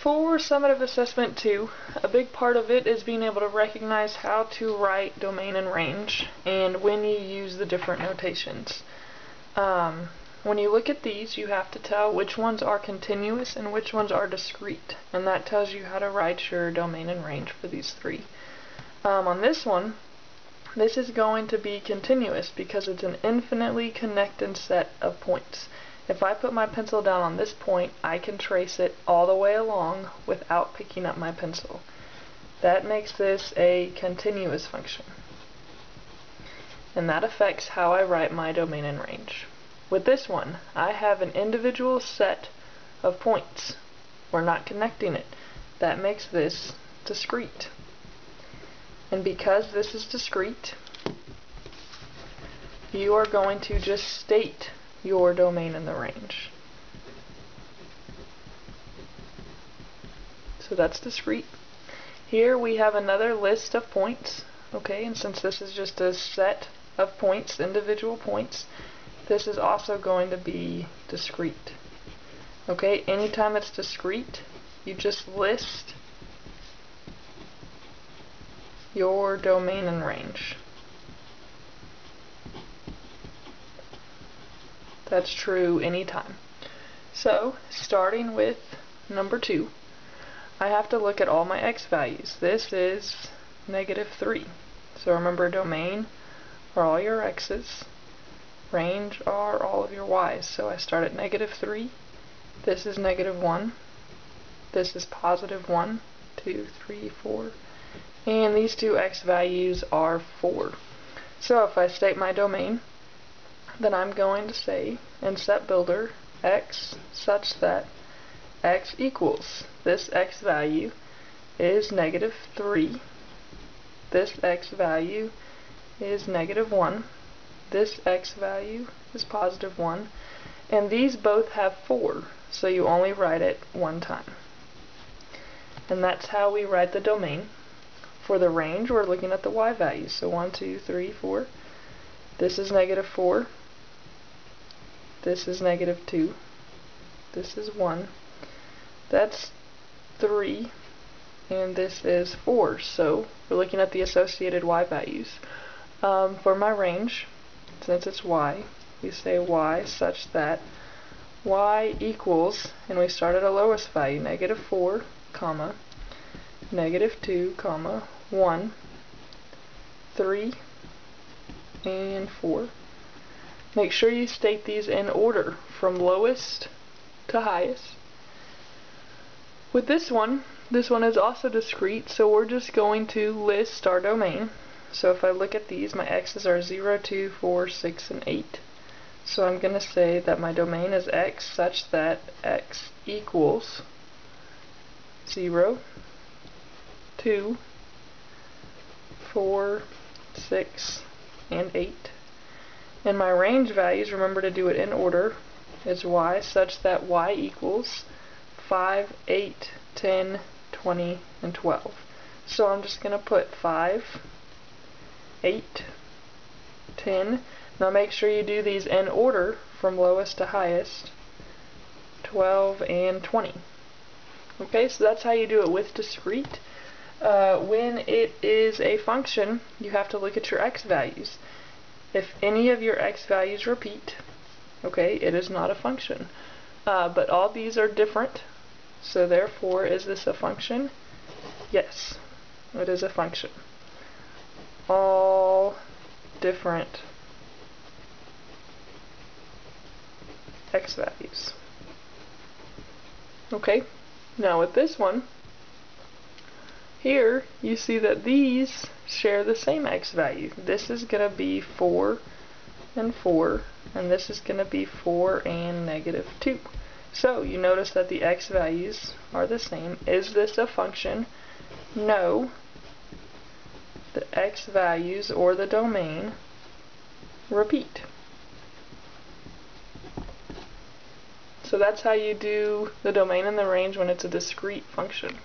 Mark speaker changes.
Speaker 1: For summative assessment 2, a big part of it is being able to recognize how to write domain and range and when you use the different notations. When you look at these, you have to tell which ones are continuous and which ones are discrete, and that tells you how to write your domain and range for these three. On this one, this is going to be continuous because it's an infinitely connected set of points. If I put my pencil down on this point, I can trace it all the way along without picking up my pencil. That makes this a continuous function. And that affects how I write my domain and range. With this one, I have an individual set of points. We're not connecting it. That makes this discrete. And because this is discrete, you are going to just state your domain and the range. So that's discrete. Here we have another list of points, okay, and since this is just a set of points, individual points, this is also going to be discrete. Okay, anytime it's discrete, you just list your domain and range. That's true anytime. So, starting with number 2, I have to look at all my x values. This is -3. So remember, domain are all your x's, range are all of your y's. So I start at -3, this is -1, this is +1, 2, 3, 4, and these two x values are 4. So if I state my domain, then I'm going to say in set builder x such that x equals, this x value is -3, this x value is -1, this x value is +1, and these both have 4, so you only write it one time. And that's how we write the domain. For the range, we're looking at the y values, so 1, 2, 3, 4. This is -4. This is -2. This is 1. That's 3. And this is 4. So we're looking at the associated y values. For my range, since it's y, we say y such that y equals, and we start at a lowest value, -4, comma, -2, comma, 1, 3, and 4. Make sure you state these in order from lowest to highest. With this one is also discrete, so we're just going to list our domain. So if I look at these, my x's are 0, 2, 4, 6, and 8. So I'm going to say that my domain is x such that x equals 0, 2, 4, 6, and 8. And my range values, remember to do it in order, is y such that y equals 5, 8, 10, 20, and 12. So I'm just going to put 5, 8, 10. Now make sure you do these in order from lowest to highest, 12, and 20. Okay, so that's how you do it with discrete. When it is a function, you have to look at your x values. If any of your x values repeat, okay, it is not a function. But all these are different, so therefore, is this a function? Yes, it is a function. All different x values. Okay, now with this one, here you see that these share the same x value. This is going to be 4 and 4, and this is going to be 4 and -2. So you notice that the x values are the same. Is this a function? No. The x values or the domain repeat. So that's how you do the domain and the range when it's a discrete function.